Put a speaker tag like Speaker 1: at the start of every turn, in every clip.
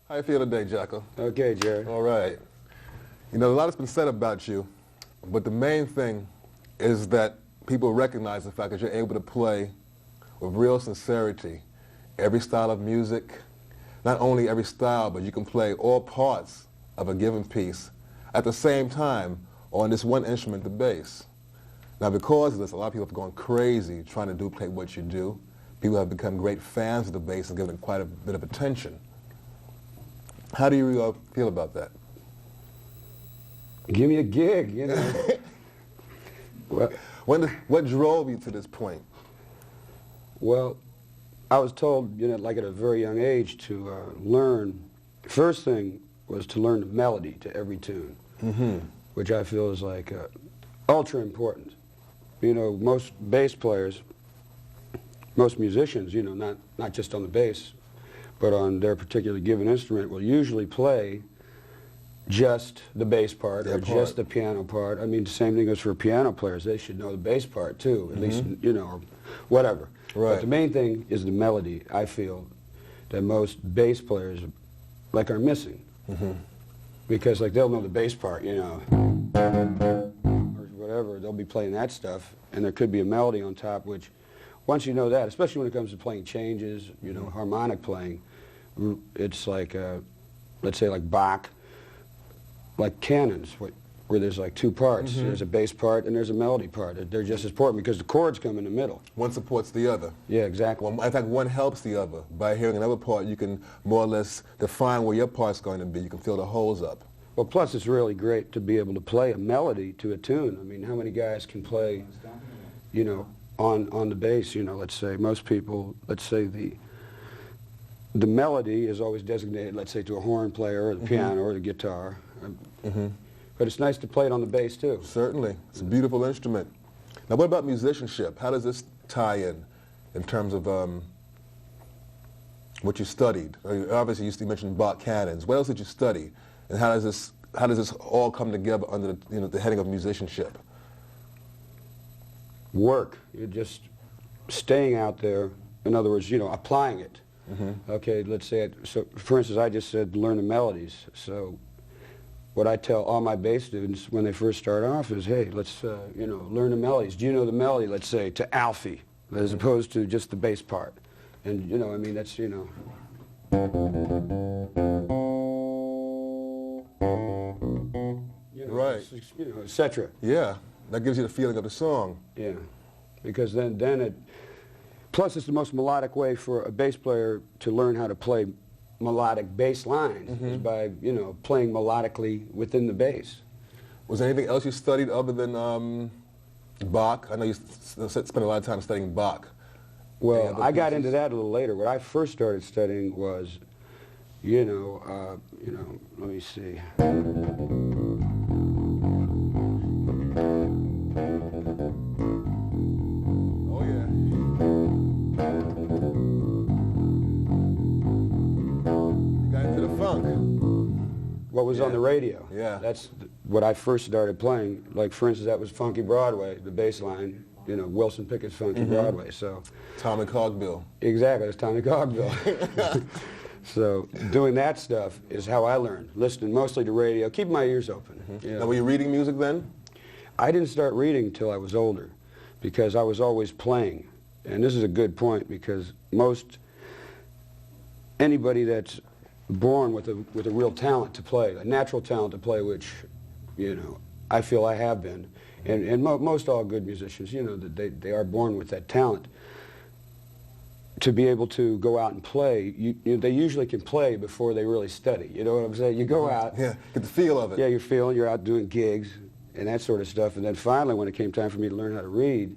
Speaker 1: How you feel today, Jaco?
Speaker 2: Okay, Jerry.
Speaker 1: All right. You know, a lot has been said about you, but the main thing is that people recognize the fact that you're able to play with real sincerity every style of music. Not only every style, but you can play all parts of a given piece at the same time on this one instrument, the bass. Now, because of this, a lot of people have gone crazy trying to duplicate what you do. People have become great fans of the bass and given it quite a bit of attention. How do you feel about that?
Speaker 2: Give me a gig, you know.
Speaker 1: Well, what drove you to this point?
Speaker 2: Well, I was told, you know, like at a very young age to learn. First thing was to learn the melody to every tune, which I feel is like ultra important. You know, most bass players, most musicians, you know, not just on the bass, but on their particular given instrument, will usually play just the bass part or just the piano part. I mean, the same thing goes for piano players. They should know the bass part too, at least, you know, or whatever.
Speaker 1: Right.
Speaker 2: But the main thing is the melody, I feel, that most bass players like are missing. Because like they'll know the bass part, you know, or whatever, they'll be playing that stuff, and there could be a melody on top, which once you know that, especially when it comes to playing changes, you know, harmonic playing, it's like, let's say like Bach, like canons, where there's like two parts. There's a bass part and there's a melody part. They're just as important because the chords come in the middle.
Speaker 1: One supports the other.
Speaker 2: Yeah, exactly.
Speaker 1: Well, in fact, one helps the other. By hearing another part, you can more or less define where your part's going to be. You can fill the holes up.
Speaker 2: Well, plus it's really great to be able to play a melody to a tune. I mean, how many guys can play, you know, on the bass, you know, let's say most people, let's say the melody is always designated, let's say, to a horn player or the piano or the guitar. But it's nice to play it on the bass too.
Speaker 1: Certainly. It's a beautiful instrument. Now, what about musicianship? How does this tie in terms of what you studied? Obviously, you mentioned Bach canons. What else did you study? And how does this all come together under the, you know, the heading of musicianship?
Speaker 2: Work. You're just staying out there. In other words, you know, applying it. Okay, let's say, so for instance, I just said learn the melodies. So what I tell all my bass students when they first start off is, hey, let's, you know, learn the melodies. Do you know the melody, let's say, to Alfie, as opposed to just the bass part? And, you know, I mean, that's, you know.
Speaker 1: Right.
Speaker 2: You know, etc.
Speaker 1: Yeah, that gives you the feeling of the song.
Speaker 2: Yeah, because then it, plus it's the most melodic way for a bass player to learn how to play melodic bass lines is by, you know, playing melodically within the bass.
Speaker 1: Was there anything else you studied other than Bach? I know you spent a lot of time studying Bach.
Speaker 2: Well, I got into that a little later. What I first started studying was, you know, let me see.
Speaker 1: Oh yeah. You got into the funk.
Speaker 2: What was on the radio.
Speaker 1: Yeah.
Speaker 2: That's what I first started playing. Like, for instance, that was Funky Broadway, the bass line, you know, Wilson Pickett's Funky Broadway. So
Speaker 1: Tommy Cogbill.
Speaker 2: Exactly, it's Tommy Cogbill. So doing that stuff is how I learned, listening mostly to radio, keeping my ears open. You know.
Speaker 1: Now, were you reading music then?
Speaker 2: I didn't start reading until I was older because I was always playing. And this is a good point because anybody that's born with a real talent to play, a natural talent to play, which, you know, I feel I have been, and most all good musicians, you know, that they are born with that talent. to be able to go out and play, they usually can play before they really study. You know what I'm saying? You go out.
Speaker 1: Yeah, get the feel of it.
Speaker 2: Yeah, you're out doing gigs and that sort of stuff. And then finally, when it came time for me to learn how to read,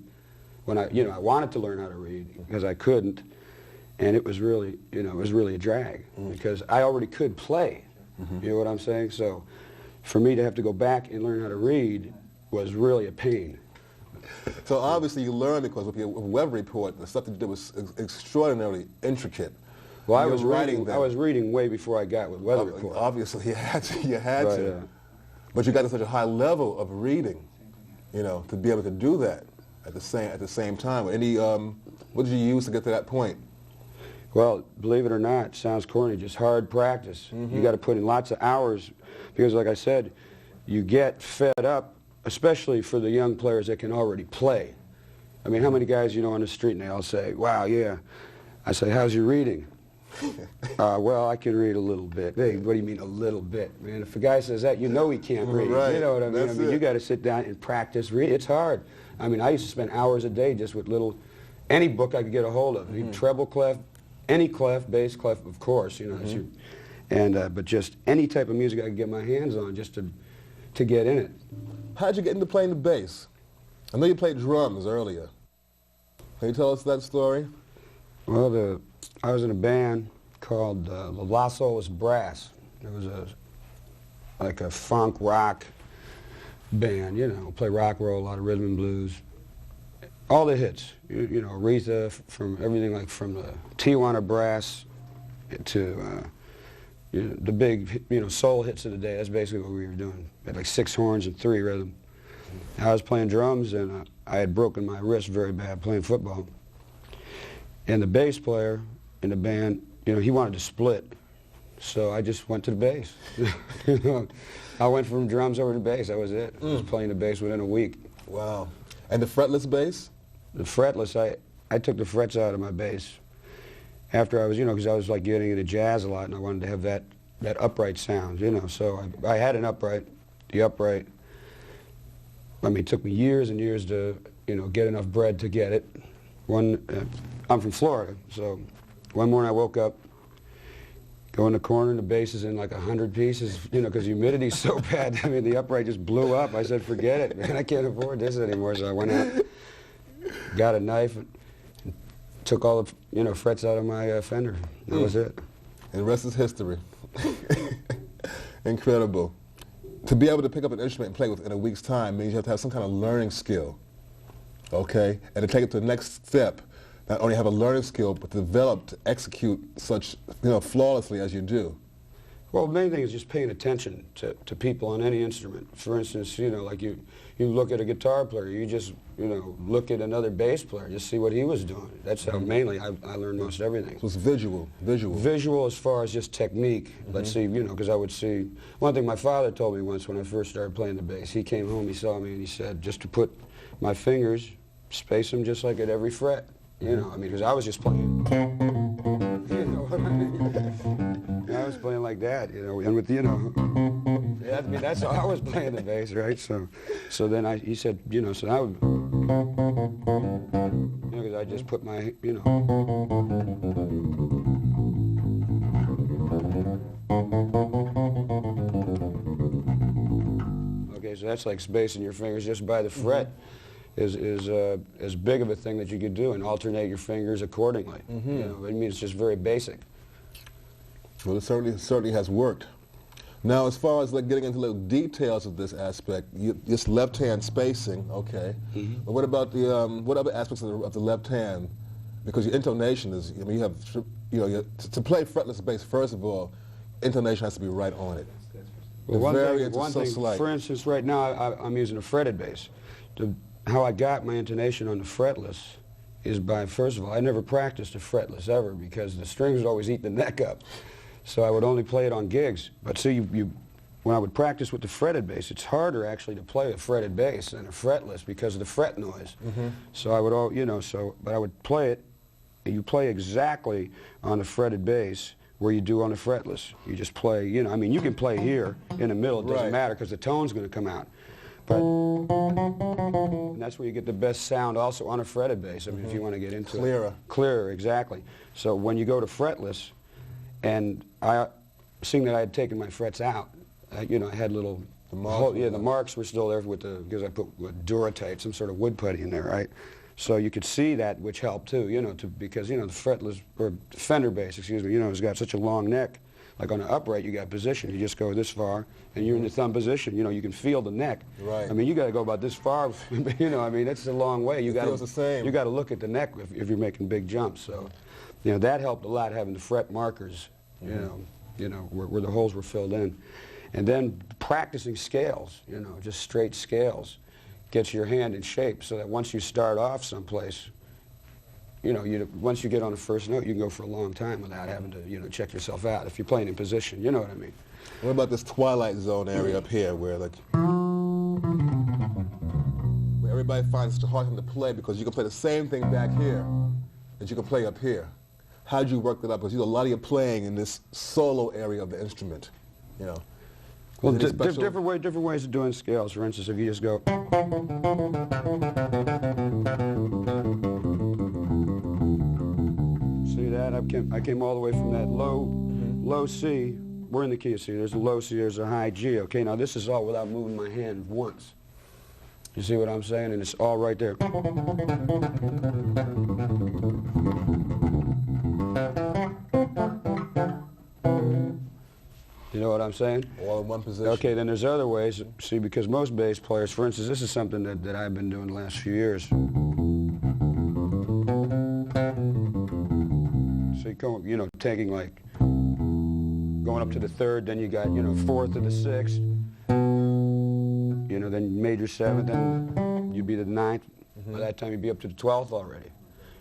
Speaker 2: when I wanted to learn how to read because I couldn't, and it was really, it was really a drag because I already could play. You know what I'm saying? So for me to have to go back and learn how to read was really a pain.
Speaker 1: So obviously you learned because with your web report, the stuff that you did was extraordinarily intricate.
Speaker 2: Well, I was reading way before I got with weather report.
Speaker 1: Obviously you had to. But you got to such a high level of reading, to be able to do that at the same time. What did you use to get to that point?
Speaker 2: Well, believe it or not, it sounds corny, just hard practice. You got to put in lots of hours because, like I said, you get fed up, especially for the young players that can already play. I mean, how many guys on the street and they all say, wow, yeah. I say, how's your reading? Well, I can read a little bit. Hey, what do you mean a little bit? Man, if a guy says that, he can't read.
Speaker 1: Right.
Speaker 2: You know what I mean?
Speaker 1: That's
Speaker 2: you got to sit down and practice read. It's hard. I mean, I used to spend hours a day just with any book I could get a hold of. Treble clef, any clef, bass clef, of course, but just any type of music I could get my hands on just to get in it.
Speaker 1: How'd you get into playing the bass? I know you played drums earlier. Can you tell us that story?
Speaker 2: Well, I was in a band called the Los Olas Brass. It was like a funk rock band, play rock and roll, a lot of rhythm and blues. All the hits, Aretha, from everything like from the Tijuana Brass to the big, soul hits of the day. That's basically what we were doing. We had like 6 horns and 3 rhythm. I was playing drums and I had broken my wrist very bad playing football. And the bass player in the band, he wanted to split. So I just went to the bass. I went from drums over to bass. That was it. I was playing the bass within a week.
Speaker 1: Wow. And the fretless bass?
Speaker 2: The fretless, I took the frets out of my bass after I was, because I was like getting into jazz a lot and I wanted to have that upright sound, So I had an upright. The upright, it took me years and years to, get enough bread to get it. I'm from Florida, so one morning I woke up, go in the corner, and the bass is in like 100 pieces, because humidity's so bad. I mean, the upright just blew up. I said, forget it, man, I can't afford this anymore. So I went out, got a knife, and took all the, frets out of my fender. That was it.
Speaker 1: And the rest is history. Incredible. To be able to pick up an instrument and play with in a week's time means you have to have some kind of learning skill, okay? And to take it to the next step, not only have a learning skill, but develop to execute such, flawlessly as you do.
Speaker 2: Well, the main thing is just paying attention to people on any instrument. For instance, like you look at a guitar player, you just, look at another bass player, just see what he was doing. That's how mainly I learned most everything.
Speaker 1: So it's visual.
Speaker 2: Visual as far as just technique. Let's see, because I would see, one thing my father told me once when I first started playing the bass, he came home, he saw me, and he said, just to put my fingers, space them just like at every fret. Because I was just playing. You know what I mean? I was playing like that, and with, that's how I was playing the bass, right? So then he said, so I would, because I just put my, Okay, so that's like spacing your fingers just by the fret. Is as big of a thing that you could do, and alternate your fingers accordingly. It's just very basic.
Speaker 1: Well, it certainly has worked. Now, as far as getting into little details of this aspect, this left-hand spacing, okay. But what about the what other aspects of the left hand? Because your intonation is, you have, to play fretless bass. First of all, intonation has to be right on it.
Speaker 2: Well, one thing, for instance, right now I'm using a fretted bass. How I got my intonation on the fretless is by, first of all, I never practiced a fretless ever because the strings would always eat the neck up. So I would only play it on gigs. But see, when I would practice with the fretted bass, it's harder actually to play a fretted bass than a fretless because of the fret noise. So I would, but I would play it, and you play exactly on the fretted bass where you do on the fretless. You just play, you can play here in the middle, it doesn't matter because the tone's going to come out. And that's where you get the best sound also on a fretted bass. I mean, if you want to get into
Speaker 1: Clearer.
Speaker 2: Clearer, exactly. So when you go to fretless, and seeing that I had taken my frets out, you know, I had little,
Speaker 1: the
Speaker 2: marks were still there because I put duratite, some sort of wood putty in there, right? So you could see that, which helped too, you know, because, you know, the fretless, or Fender bass, excuse me, you know, it's got such a long neck. Like on an upright, you got position. You just go this far, and you're in the thumb position. You know, you can feel the neck.
Speaker 1: Right.
Speaker 2: I mean, you got to go about this far. You know, I mean, that's a long way. You got
Speaker 1: feels the same.
Speaker 2: You got to look at the neck if you're making big jumps. So, you know, that helped a lot, having the fret markers. You know, where the holes were filled in, and then practicing scales. You know, just straight scales, gets your hand in shape, so that once you start off someplace, you know, once you get on the first note, you can go for a long time without having to, you know, check yourself out if you're playing in position. You know what I mean?
Speaker 1: What about this twilight zone area up here, where like where everybody finds it hard to play because you can play the same thing back here that you can play up here? How'd you work that up? Because you do a lot of your playing in this solo area of the instrument, you know.
Speaker 2: Well, different ways of doing scales. For instance, if you just go. See that? I came all the way from that low C. We're in the key of C. There's a low C, there's a high G. Okay, now this is all without moving my hand once. You see what I'm saying? And it's all right there. You know what I'm saying?
Speaker 1: All in one position.
Speaker 2: Okay, then there's other ways. See, because most bass players, for instance, this is something that I've been doing the last few years. So you know, taking like, going up to the third, then you got, you know, fourth to the sixth, you know, then major seventh, then you'd be to the ninth. By that time, you'd be up to the 12th already.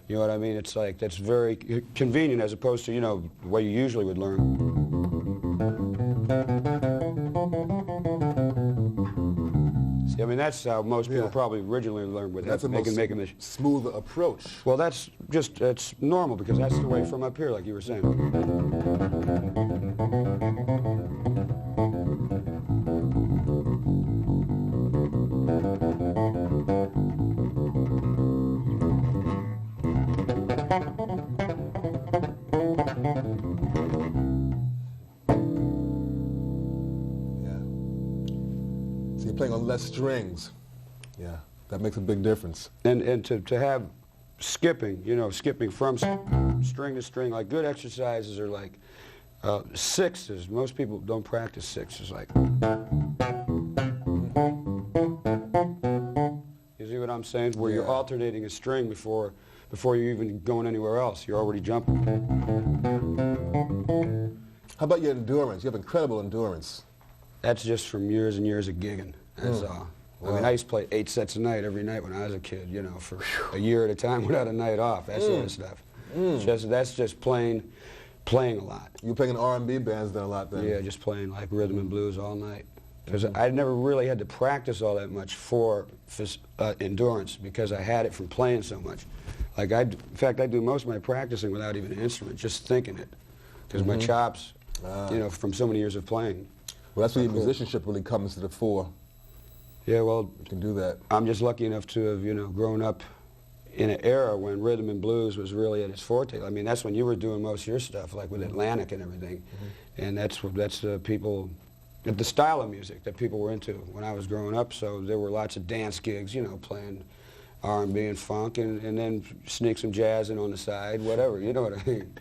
Speaker 2: You know what I mean? It's like, that's very convenient as opposed to, you know, the way you usually would learn. See, I mean, that's how most people probably originally learned with
Speaker 1: that's
Speaker 2: that.
Speaker 1: Making the smoother approach.
Speaker 2: Well, that's normal because that's the way from up here, like you were saying.
Speaker 1: So you're playing on less strings. Yeah, that makes a big difference.
Speaker 2: And to have skipping, you know, skipping from string to string, like good exercises are like sixes. Most people don't practice sixes. Like, you see what I'm saying? Where you're alternating a string before you're even going anywhere else. You're already jumping.
Speaker 1: How about your endurance? You have incredible endurance.
Speaker 2: That's just from years and years of gigging. That's all.
Speaker 1: Wow.
Speaker 2: I mean, I used to play 8 sets a night every night when I was a kid, you know, for a year at a time without a night off, that sort of stuff. That's just playing a lot.
Speaker 1: You were playing in R&B bands then a lot then?
Speaker 2: Yeah, just playing like rhythm and blues all night. Because I never really had to practice all that much for endurance because I had it from playing so much. Like in fact, I do most of my practicing without even an instrument, just thinking it. Because my chops, you know, from so many years of playing.
Speaker 1: Well, that's where your musicianship really comes to the fore.
Speaker 2: Yeah, well,
Speaker 1: You can do that.
Speaker 2: I'm just lucky enough to have, you know, grown up in an era when rhythm and blues was really at its forte. I mean, that's when you were doing most of your stuff, like with Atlantic and everything. And that's people, the style of music that people were into when I was growing up. So there were lots of dance gigs, you know, playing R&B and funk, and then sneak some jazz in on the side, whatever, you know what I mean.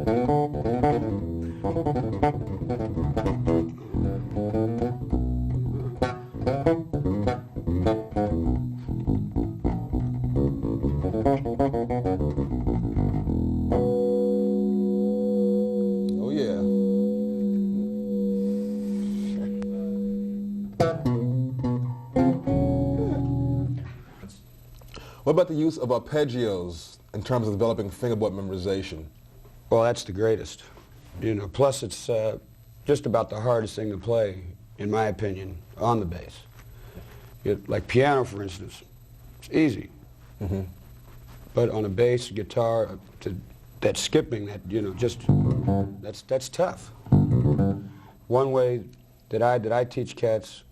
Speaker 1: Oh yeah. What about the use of arpeggios in terms of developing fingerboard memorization?
Speaker 2: Well, that's the greatest. You know, plus it's just about the hardest thing to play, in my opinion, on the bass. Like piano, for instance, it's easy.
Speaker 1: Mm-hmm.
Speaker 2: But on a bass, guitar, that skipping, that, you know, just, that's tough. One way that I teach cats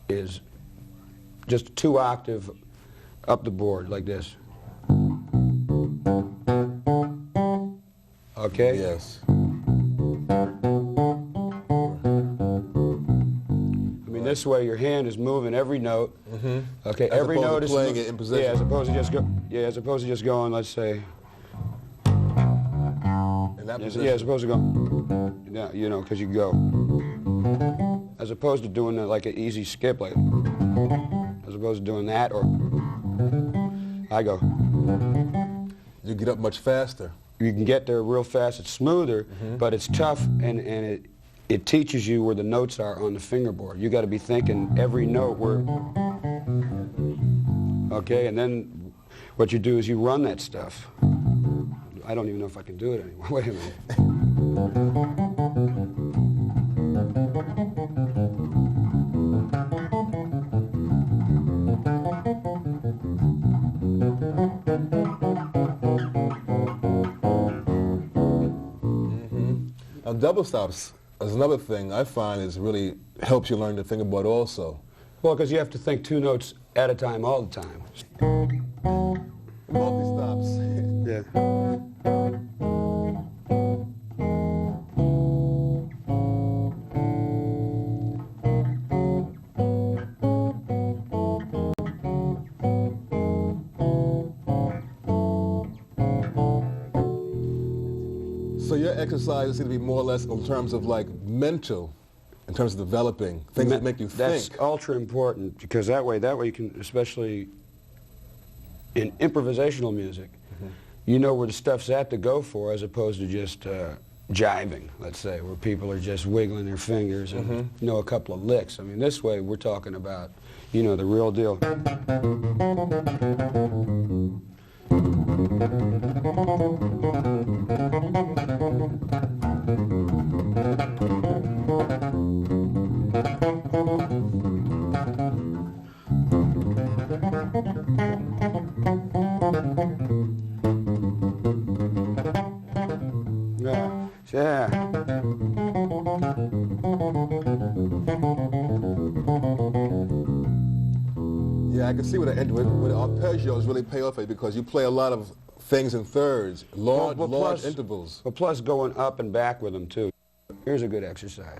Speaker 2: is just 2-octave up the board, like this. Okay?
Speaker 1: Yes.
Speaker 2: I mean, this way your hand is moving every note.
Speaker 1: Mm-hmm.
Speaker 2: Okay,
Speaker 1: As
Speaker 2: every
Speaker 1: opposed
Speaker 2: note
Speaker 1: to
Speaker 2: is
Speaker 1: playing it in position.
Speaker 2: Yeah, as opposed to just going, let's say.
Speaker 1: In that position.
Speaker 2: Yeah, as opposed to go. Yeah, you know, because you go. As opposed to doing like an easy skip, like. As opposed to doing that, or I go.
Speaker 1: You get up much faster.
Speaker 2: You can get there real fast. It's smoother, but it's tough, and it teaches you where the notes are on the fingerboard. You got to be thinking every note where. Okay, and then what you do is you run that stuff. I don't even know if I can do it anymore. Wait a minute.
Speaker 1: Double stops is another thing I find is really helps you learn the fingerboard also.
Speaker 2: Well, because you have to think 2 notes at a time all the time.
Speaker 1: Multi-stops.
Speaker 2: Yeah.
Speaker 1: So your exercise is going to be more or less in terms of like mental, in terms of developing things that make you
Speaker 2: That's
Speaker 1: think.
Speaker 2: ultra important, because that way you can, especially in improvisational music, you know where the stuff's at to go for, as opposed to just jiving, let's say, where people are just wiggling their fingers and know a couple of licks. I mean, this way we're talking about, you know, the real deal. Yeah.
Speaker 1: Yeah, I can see with the arpeggios really pay off for you because you play a lot of things in thirds, large intervals.
Speaker 2: But plus going up and back with them too. Here's a good exercise.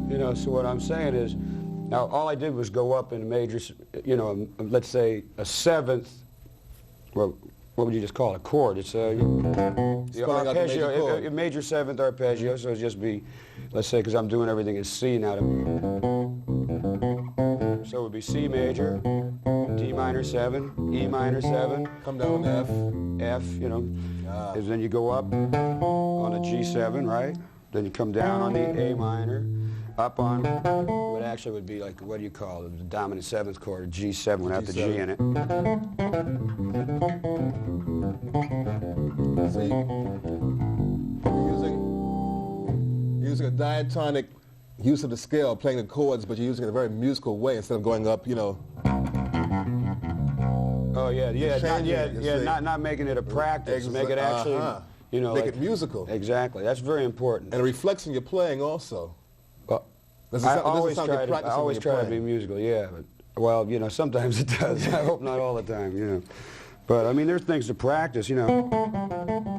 Speaker 2: You know, so what I'm saying is, now all I did was go up in a major, you know, let's say a 7th, well, what would you just call it, a chord? It's a arpeggio, a major 7th arpeggio, so it'd just be, let's say, because I'm doing everything in C now. So it would be C major, D minor 7, E minor 7.
Speaker 1: Come down F.
Speaker 2: F, you know. And then you go up on a G7, right? Then you come down on the A minor, up on what actually would be like, what do you call it, the dominant 7th chord, a G7 without the G in it.
Speaker 1: See, you're using a diatonic use of the scale, playing the chords, but you're using it in a very musical way instead of going up, you know.
Speaker 2: Oh yeah, not making it a practice, make it actually, you know,
Speaker 1: make
Speaker 2: like,
Speaker 1: it musical.
Speaker 2: Exactly, that's very important.
Speaker 1: And it reflects in your playing also.
Speaker 2: Well, I always try to be musical, yeah. But, well, you know, sometimes it does. I hope not all the time, you know. But I mean, there's things to practice, you know.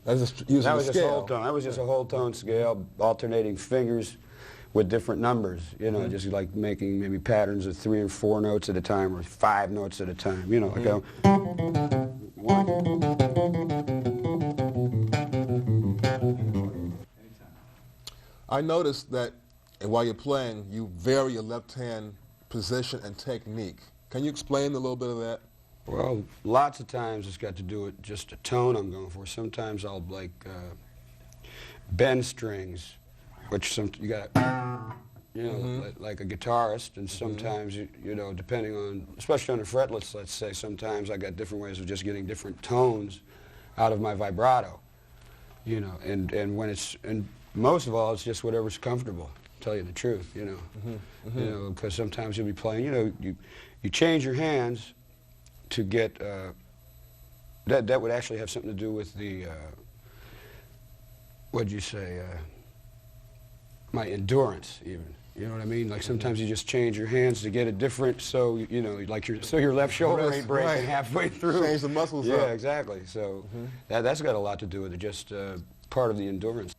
Speaker 1: That's just using
Speaker 2: That
Speaker 1: the
Speaker 2: was just
Speaker 1: scale.
Speaker 2: whole tone. That was just a whole tone scale, alternating fingers with different numbers. You know, just like making maybe patterns of 3 and 4 notes at a time, or 5 notes at a time. You know, like a one.
Speaker 1: I noticed that while you're playing, you vary your left hand position and technique. Can you explain a little bit of that?
Speaker 2: Well, lots of times it's got to do with just a tone I'm going for. Sometimes I'll like bend strings, which you got, you know, like a guitarist, and sometimes you know, depending on, especially on the fretlets, let's say, sometimes I got different ways of just getting different tones out of my vibrato, you know, and when it's, and most of all, it's just whatever's comfortable. Tell you the truth, you know, you know, because sometimes you'll be playing, you know, you change your hands to get, that would actually have something to do with the, what'd you say, my endurance even, you know what I mean? Like sometimes you just change your hands to get it different, so, you know, like your left shoulder ain't breaking halfway through.
Speaker 1: Change the muscles
Speaker 2: yeah,
Speaker 1: up.
Speaker 2: exactly, so that's got a lot to do with it, just part of the endurance.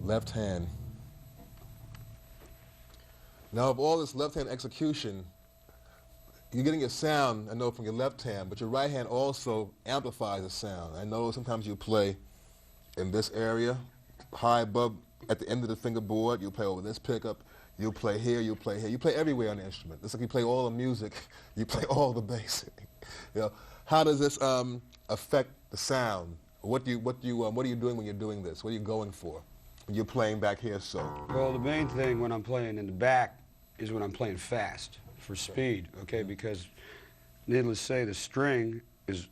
Speaker 1: Left hand. Now, of all this left hand execution, you're getting a sound, I know, from your left hand, but your right hand also amplifies the sound. I know sometimes you play in this area, high above, at the end of the fingerboard, you play over this pickup. You play here, you play here. You play everywhere on the instrument. It's like you play all the music, you play all the bass. You know, how does this affect the sound? What are you doing when you're doing this? What are you going for when you're playing back here? So.
Speaker 2: Well, the main thing when I'm playing in the back is when I'm playing fast for speed. Okay, because needless to say, the string is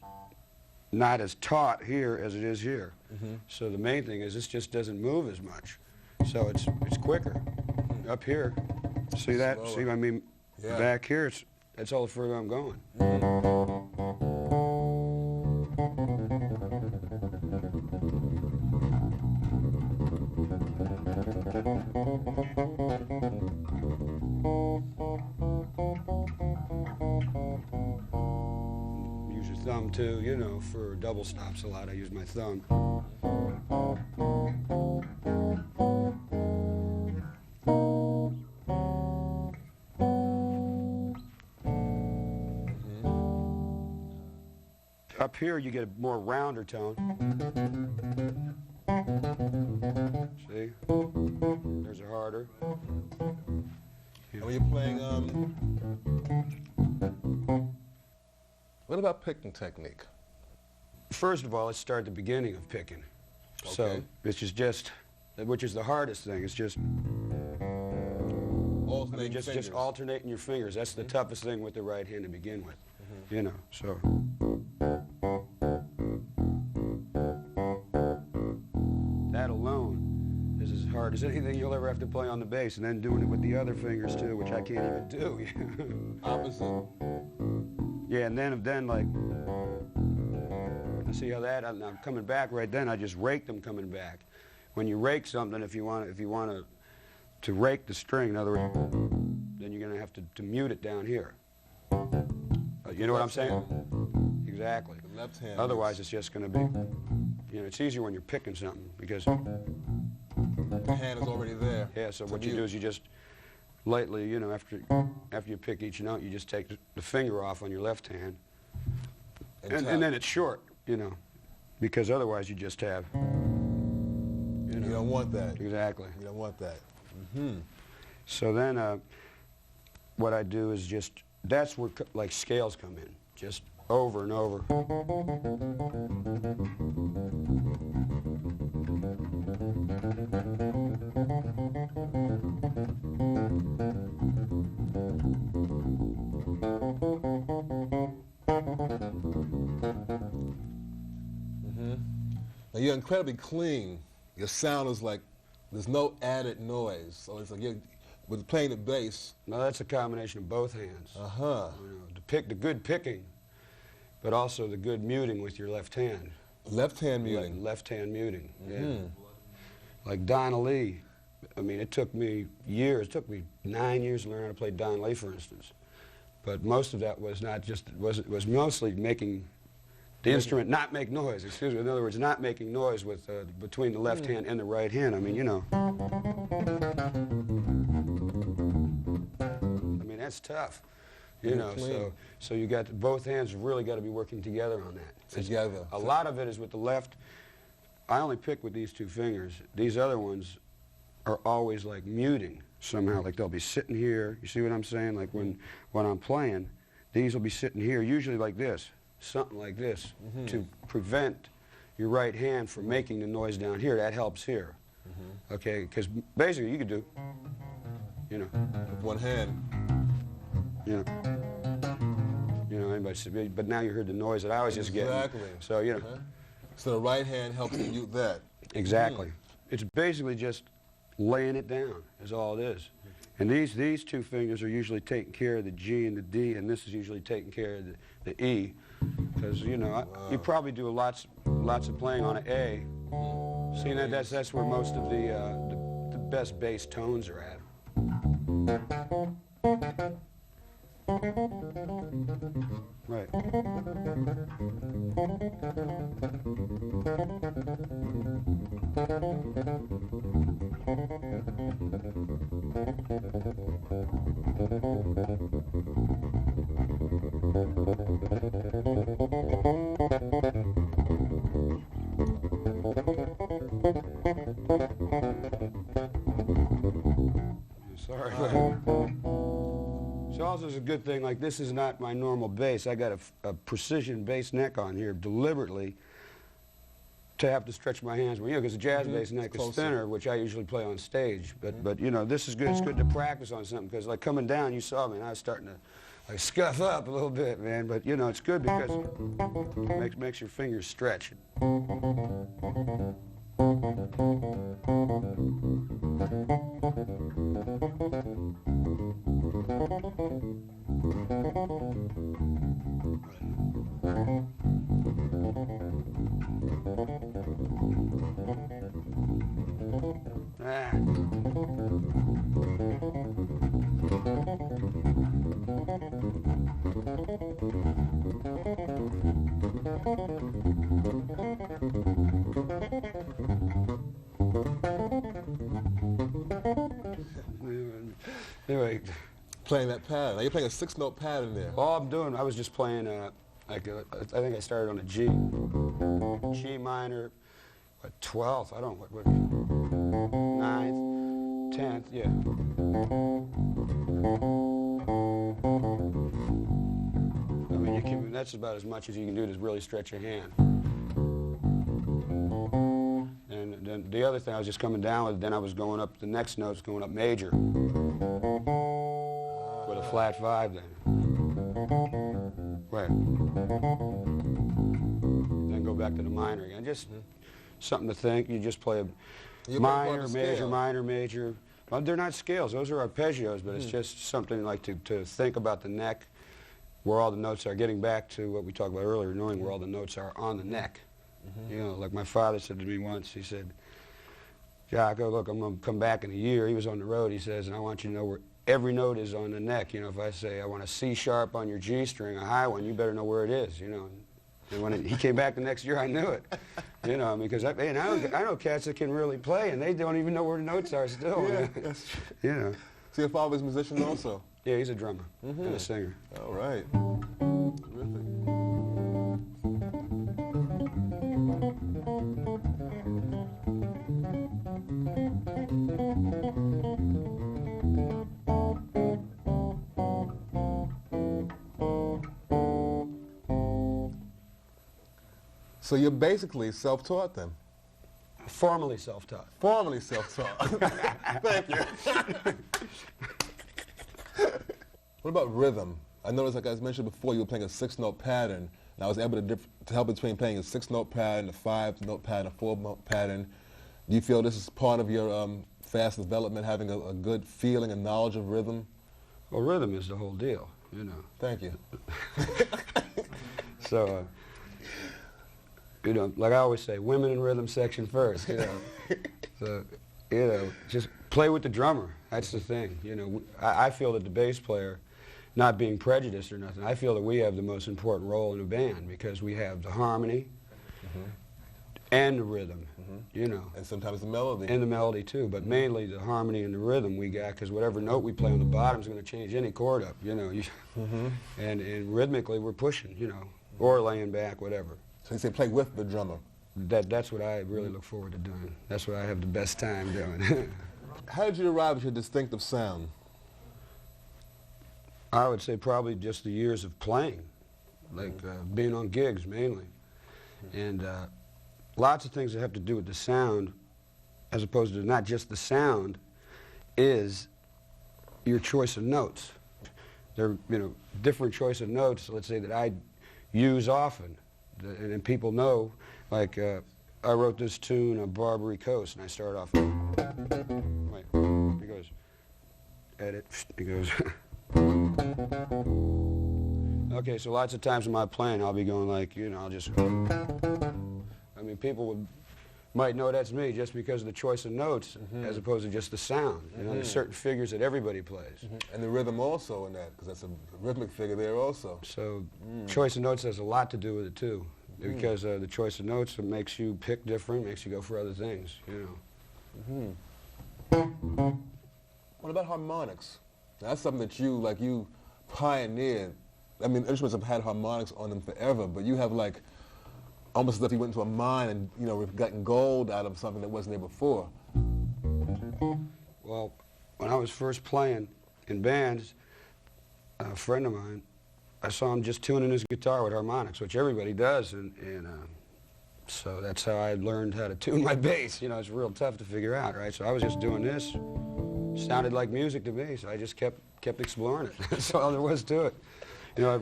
Speaker 2: not as taut here as it is here. So the main thing is this just doesn't move as much. So it's quicker. Up here, see that?
Speaker 1: Slower.
Speaker 2: See, I mean,
Speaker 1: Yeah.
Speaker 2: back here, that's all the further I'm going. Use your thumb too, you know, for double stops a lot. I use my thumb. Up here, you get a more rounder tone. See? There's a harder.
Speaker 1: And when you're playing, what about picking technique?
Speaker 2: First of all, let's start at the beginning of picking. So,
Speaker 1: Okay.
Speaker 2: which is the hardest thing. It's just, just alternating your fingers. That's the toughest thing with the right hand to begin with. You know, so. That alone is as hard as anything you'll ever have to play on the bass, and then doing it with the other fingers too, which I can't even do.
Speaker 1: Opposite.
Speaker 2: Yeah, and then like, I see how that, I'm coming back right then, I just rake them coming back. When you rake something, if you want to rake the string, in other words, then you're going to have to mute it down here. You know what I'm saying? Exactly.
Speaker 1: The left hand.
Speaker 2: Otherwise, it's just going to be, you know, it's easier when you're picking something because
Speaker 1: the hand is already there.
Speaker 2: yeah, so what you do is you just lightly, you know, after you pick each note, you just take the finger off on your left hand. And then it's short, you know, because otherwise you just have, you know.
Speaker 1: You don't want that.
Speaker 2: Exactly.
Speaker 1: You don't want that.
Speaker 2: So then what I do is just, that's where like scales come in, just over and over.
Speaker 1: Now you're incredibly clean. Your sound is like, there's no added noise. So it's like with playing the bass.
Speaker 2: Now that's a combination of both hands.
Speaker 1: Uh-huh.
Speaker 2: You know, the good picking, but also the good muting with your left hand.
Speaker 1: Left hand muting.
Speaker 2: Left hand muting, yeah. Like Donna Lee, I mean, it took me years, it took me 9 years to learn how to play Donna Lee, for instance. But most of that was not just, it was mostly making the instrument not make noise, excuse me. In other words, not making noise with, between the left hand and the right hand. I mean, you know. I mean, that's tough. You know, so you got, both hands really got to be working together on that.
Speaker 1: Together.
Speaker 2: A lot of it is with the left. I only pick with these two fingers. These other ones are always like muting somehow, like they'll be sitting here. You see what I'm saying? Like when I'm playing, these will be sitting here, usually like this, something like this, to prevent your right hand from making the noise down here. That helps here. Okay, because basically you could do, you know.
Speaker 1: With one hand.
Speaker 2: You know, anybody, but now you heard the noise that I was just getting.
Speaker 1: Exactly.
Speaker 2: So, you know.
Speaker 1: So the right hand helps to mute that.
Speaker 2: Exactly. It's basically just laying it down is all it is. And these two fingers are usually taking care of the G and the D, and this is usually taking care of the E. Because, you know, you probably do lots of playing on an A. See, that's where most of the best bass tones are at. Right. Sorry. also is a good thing, like this is not my normal bass. I got a precision bass neck on here deliberately to have to stretch my hands. Well, you know, because the jazz bass neck is thinner, which I usually play on stage. But you know, this is good. It's good to practice on something, because like coming down, you saw me, and I was starting to like scuff up a little bit, man. But you know, it's good because it makes your fingers stretch. Anyway,
Speaker 1: Playing that pattern. Now you're playing a 6-note pattern there.
Speaker 2: all I'm doing, I was just playing, I think I started on a G minor, what, 12th, I don't know, what 9th, 10th, yeah. I mean, that's about as much as you can do to really stretch your hand. And then the other thing I was just coming down with, then I was going up, the next note's going up major. With a flat 5 then. Right. Then go back to the minor again. Just something to think. You just play a minor, major, minor, major. Well, they're not scales. Those are arpeggios, but it's just something like to think about the neck, where all the notes are. Getting back to what we talked about earlier, knowing where all the notes are on the neck. You know, like my father said to me once, he said, Jaco, look, I'm going to come back in a year. He was on the road, he says, and I want you to know where every note is on the neck. You know, if I say I want a C sharp on your G string, a high one, you better know where it is, you know. And when he came back the next year, I knew it. You know, because I know cats that can really play, and they don't even know where the notes are still.
Speaker 1: Yeah, that's true.
Speaker 2: You know.
Speaker 1: So your father's a musician also?
Speaker 2: Yeah, he's a drummer and a singer.
Speaker 1: All right. Terrific. So you're basically self-taught then?
Speaker 2: Formally self-taught.
Speaker 1: Formally self-taught. Thank you. What about rhythm? I noticed, like I mentioned before, you were playing a 6-note pattern, and I was able to tell between playing a 6-note pattern, a 5-note pattern, a 4-note pattern. Do you feel this is part of your fast development, having a good feeling and knowledge of rhythm?
Speaker 2: Well, rhythm is the whole deal, you know.
Speaker 1: Thank you.
Speaker 2: So, you know, like I always say, women in rhythm section first, you know. So, you know, just play with the drummer. That's the thing, you know. I feel that the bass player, not being prejudiced or nothing, I feel that we have the most important role in a band, because we have the harmony and the rhythm, you know.
Speaker 1: And sometimes the melody.
Speaker 2: And the melody too, but mainly the harmony and the rhythm we got, because whatever note we play on the bottom is going to change any chord up, you know. And rhythmically we're pushing, you know, or laying back, whatever.
Speaker 1: So you say play with the drummer.
Speaker 2: That's what I really look forward to doing. That's what I have the best time doing.
Speaker 1: How did you arrive at your distinctive sound?
Speaker 2: I would say probably just the years of playing, like being on gigs mainly. And lots of things that have to do with the sound, as opposed to not just the sound, is your choice of notes. There are, you know, different choice of notes, let's say, that I use often. And people know, like, I wrote this tune on Barbary Coast, and I start off, wait, it goes, edit, it goes, okay, so lots of times when I'm playing, I'll be going like, you know, I'll just, I mean, people might know that's me just because of the choice of notes, as opposed to just the sound. You know, there's certain figures that everybody plays.
Speaker 1: And the rhythm also in that, because that's a rhythmic figure there also.
Speaker 2: So choice of notes has a lot to do with it too, because the choice of notes makes you pick different, makes you go for other things, you know.
Speaker 1: What about harmonics? That's something that you pioneered. I mean, instruments have had harmonics on them forever, but you have like almost as if you went into a mine and, you know, we've gotten gold out of something that wasn't there before.
Speaker 2: Well, when I was first playing in bands, a friend of mine, I saw him just tuning his guitar with harmonics, which everybody does, and so that's how I learned how to tune my bass. You know, it's real tough to figure out, right? So I was just doing this. Sounded like music to me, so I just kept exploring it. That's all there was to it. You know, I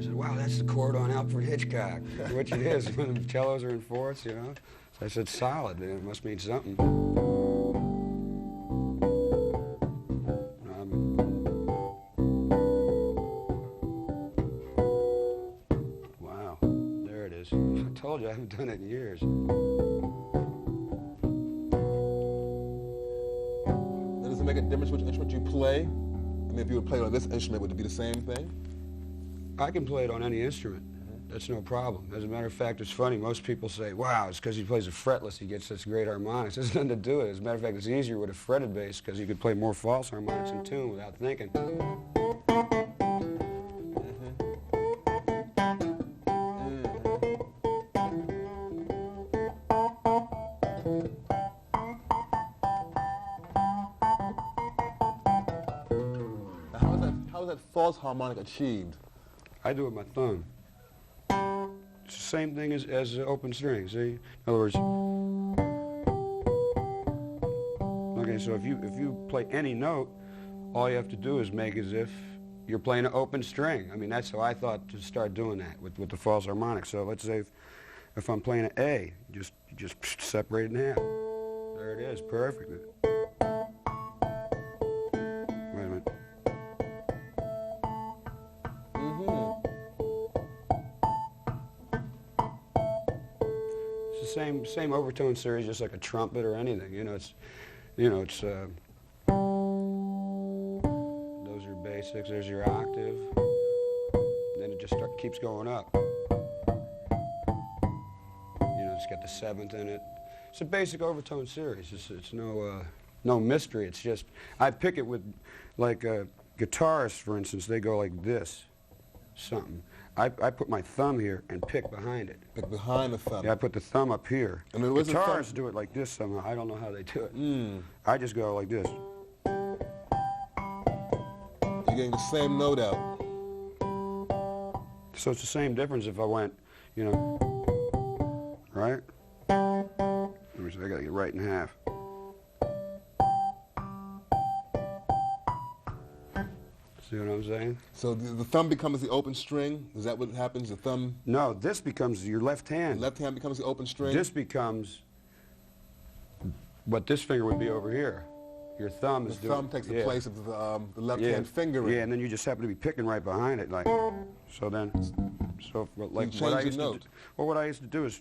Speaker 2: said, wow, that's the chord on Alfred Hitchcock, which it is when the cellos are in fourths, you know. So I said, solid, it must mean something. Wow, there it is. I told you I haven't done it in years.
Speaker 1: Does it make a difference which instrument you play? I mean, if you would play it on this instrument, would it be the same thing?
Speaker 2: I can play it on any instrument. That's no problem. As a matter of fact, it's funny. Most people say, wow, it's because he plays a fretless, he gets this great harmonics. There's nothing to do with it. As a matter of fact, it's easier with a fretted bass because you could play more false harmonics in tune without thinking.
Speaker 1: How is that false harmonic achieved?
Speaker 2: I do it with my thumb. It's the same thing as the open string, see? In other words, okay, so if you play any note, all you have to do is make as if you're playing an open string. I mean, that's how I thought to start doing that with the false harmonic. So let's say if I'm playing an A, you just separate it in half. There it is, perfect. Wait a minute. Same overtone series, just like a trumpet or anything. It's those are basics. There's your octave. And then it just keeps going up. It's got the seventh in it. It's a basic overtone series. It's no mystery. It's just I pick it with, like guitarists, for instance. They go like this, something. I put my thumb here and pick behind it.
Speaker 1: Pick behind the thumb?
Speaker 2: Yeah, I put the thumb up here.
Speaker 1: And then
Speaker 2: guitarists do it like this somehow. I don't know how they do it. I just go like this.
Speaker 1: You're getting the same note out.
Speaker 2: So it's the same difference if I went, right? Let me see, I gotta get right in half. See what I'm saying?
Speaker 1: So the thumb becomes the open string? Is that what happens? The thumb?
Speaker 2: No, this becomes your left hand.
Speaker 1: The left hand becomes the open string?
Speaker 2: This becomes what this finger would be over here. Your thumb is doing...
Speaker 1: The thumb takes the place of the left hand finger.
Speaker 2: Yeah, and then you just happen to be picking right behind it, like, so then, like
Speaker 1: what I used to do.
Speaker 2: Well, what I used to do is...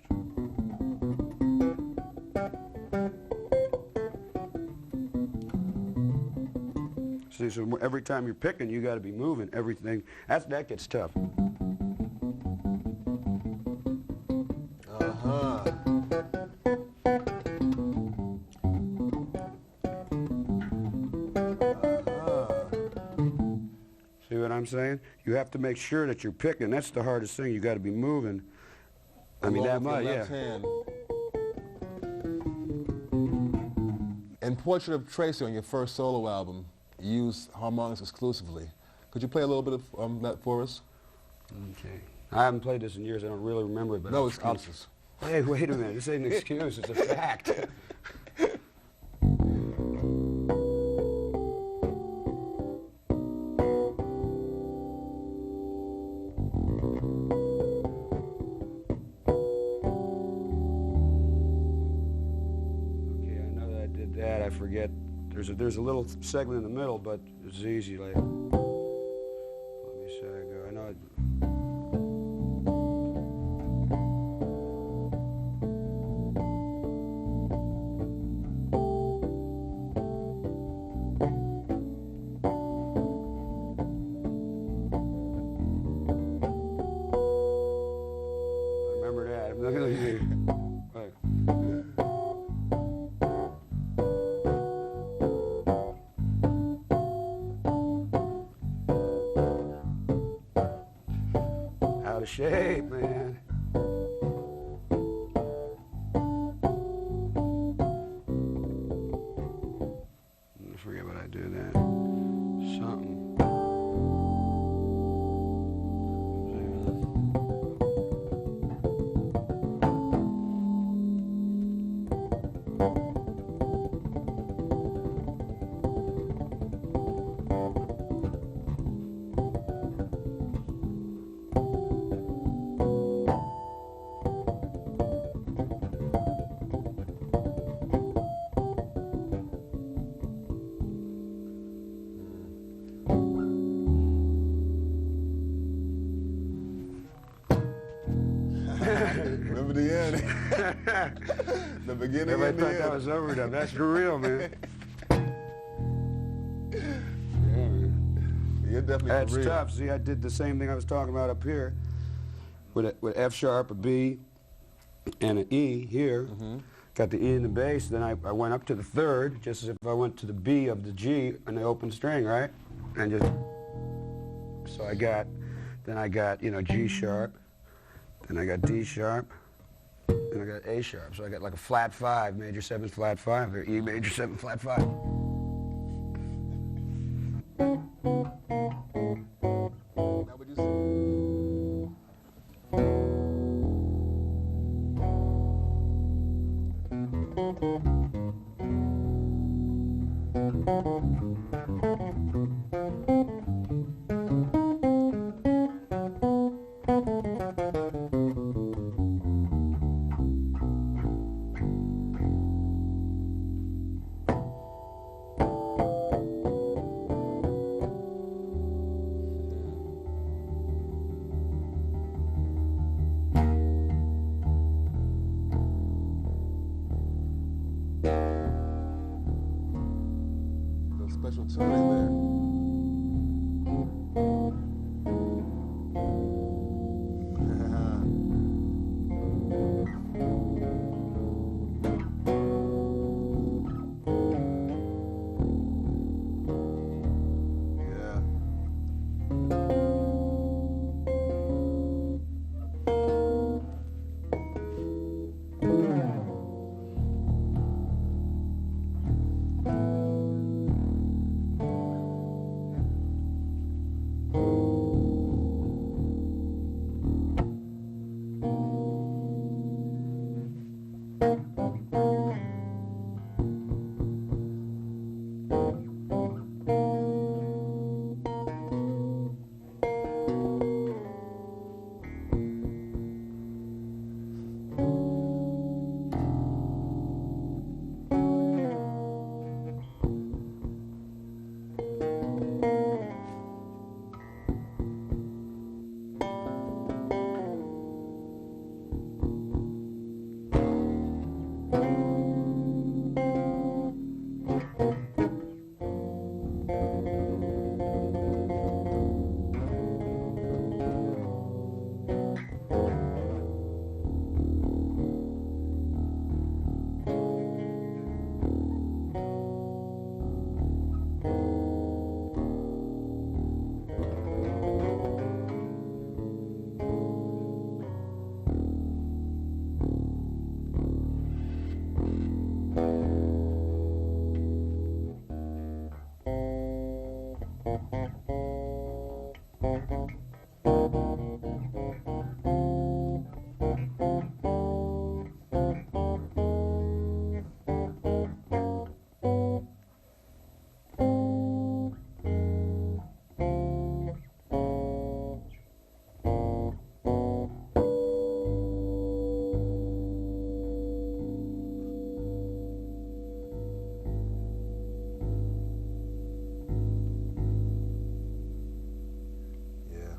Speaker 2: See, so every time you're picking, you got to be moving everything. That gets tough. See what I'm saying? You have to make sure that you're picking. That's the hardest thing. You got to be moving. I mean, that much, yeah.
Speaker 1: Hand. In Portrait of Tracy on your first solo album, you used harmonics exclusively. Could you play a little bit of that for us?
Speaker 2: Okay. I haven't played this in years. I don't really remember it. But
Speaker 1: no excuses.
Speaker 2: Hey, wait a minute. This ain't an excuse. It's a fact. I forget. There's a little segment in the middle, but it's easy. Like, let me see how I go. I know it. I remember that. I'm not gonna use it. Shape, man. I forget what I do then. Something.
Speaker 1: journey. The beginning
Speaker 2: Everybody
Speaker 1: and the
Speaker 2: thought
Speaker 1: end.
Speaker 2: that was overdub. That's for real, man. Yeah, man.
Speaker 1: You're definitely
Speaker 2: That's
Speaker 1: for real.
Speaker 2: tough. See, I did the same thing I was talking about up here with F sharp, a B, and an E here. Got the E in the bass, then I went up to the third, just as if I went to the B of the G on the open string, right? And just, so then I got, you know, G sharp, then I got D sharp, then I got A sharp. So I got like a flat 5, major 7 flat 5, or E major 7 flat 5.
Speaker 1: Now would you say? Special tuning there. Yeah.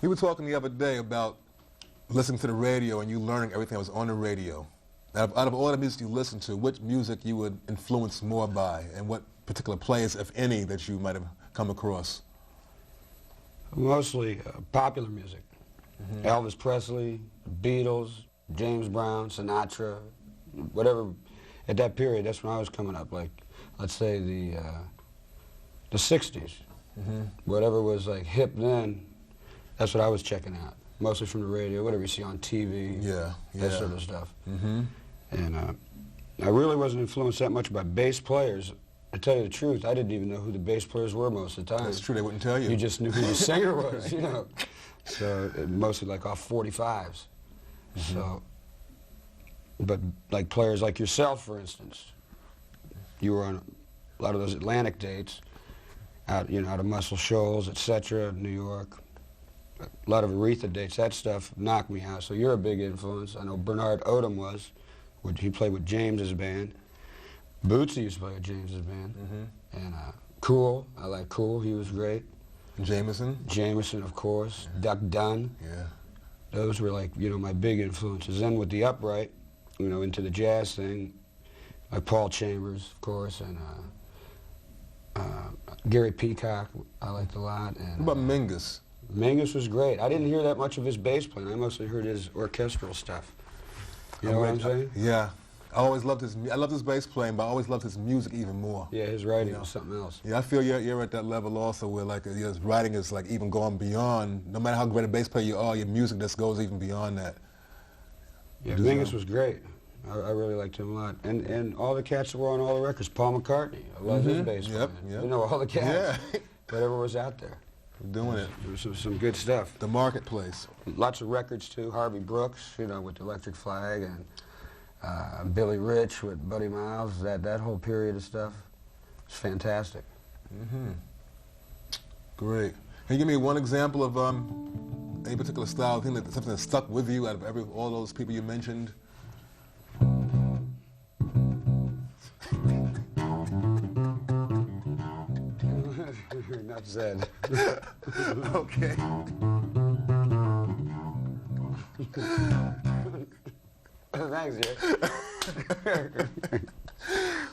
Speaker 1: We were talking the other day about listening to the radio and you learning everything that was on the radio. Out of all the music you listen to, which music you would influence more by, and what particular players, if any, that you might have come across?
Speaker 2: Mostly popular music. Mm-hmm. Elvis Presley, Beatles, James Brown, Sinatra, whatever. At that period, that's when I was coming up. Like, let's say the 60s. Mm-hmm. Whatever was like hip then, that's what I was checking out. Mostly from the radio, whatever you see on TV, that sort of stuff. Mm-hmm. And I really wasn't influenced that much by bass players. To tell you the truth, I didn't even know who the bass players were most of the time.
Speaker 1: That's true, they wouldn't tell you.
Speaker 2: You just knew who the singer was, you know. So mostly like off 45s. Mm-hmm. So, but like players like yourself, for instance, you were on a lot of those Atlantic dates, out of Muscle Shoals, etc., New York. A lot of Aretha dates, that stuff knocked me out. So you're a big influence. I know Bernard Odom was. He played with James's band. Bootsy used to play with James's band. Mm-hmm. And Cool, I like Cool, he was great.
Speaker 1: Jameson?
Speaker 2: Jameson, of course. Mm-hmm. Duck Dunn. Yeah. Those were like, my big influences. Then with the upright, into the jazz thing, like Paul Chambers, of course, and Gary Peacock, I liked a lot. And,
Speaker 1: what about Mingus?
Speaker 2: Mingus was great. I didn't hear that much of his bass playing. I mostly heard his orchestral stuff. You know what I'm saying?
Speaker 1: Yeah. I loved his bass playing, but I always loved his music even more.
Speaker 2: Yeah, his writing was something else.
Speaker 1: Yeah, I feel you're at that level also where like his writing is like even going beyond, no matter how great a bass player you are, your music just goes even beyond that.
Speaker 2: Yeah, Mingus was great. I really liked him a lot. And all the cats that were on all the records, Paul McCartney, I love his bass playing. Yep. All the cats, whatever was out there.
Speaker 1: Doing it.
Speaker 2: There was some good stuff.
Speaker 1: The Marketplace.
Speaker 2: Lots of records too. Harvey Brooks, with the Electric Flag, and Billy Rich with Buddy Miles. That whole period of stuff was fantastic.
Speaker 1: Mm-hmm. Great. Can you give me one example of any particular style thing something that stuck with you out of all those people you mentioned?
Speaker 2: Enough said.
Speaker 1: Okay.
Speaker 2: Thanks, Jerry.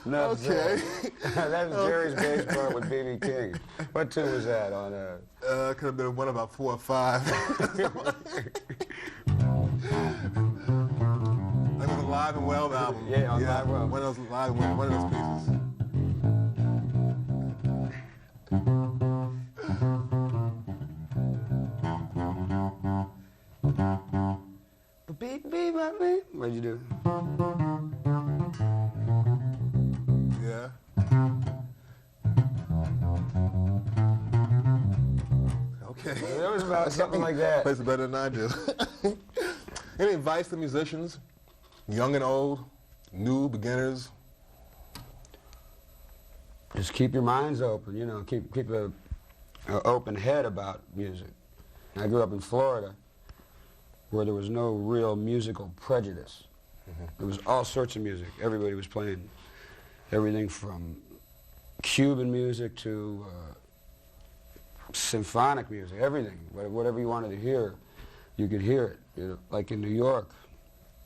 Speaker 2: No,
Speaker 1: Okay.
Speaker 2: That was Jerry's bass part with B.B. King. What tune was that on?
Speaker 1: Could have been one about 4 or 5. That was a Live and Well album.
Speaker 2: Yeah, on Live and Well.
Speaker 1: One of those Live and Well, one of those pieces.
Speaker 2: What'd you do?
Speaker 1: Yeah. Okay.
Speaker 2: It was about something like that.
Speaker 1: Plays it better than I do. Any advice to musicians, young and old, new, beginners?
Speaker 2: Just keep your minds open, you know, keep a open head about music. I grew up in Florida where there was no real musical prejudice. There was all sorts of music. Everybody was playing everything from Cuban music to symphonic music, everything. Whatever you wanted to hear, you could hear it. You know, like in New York.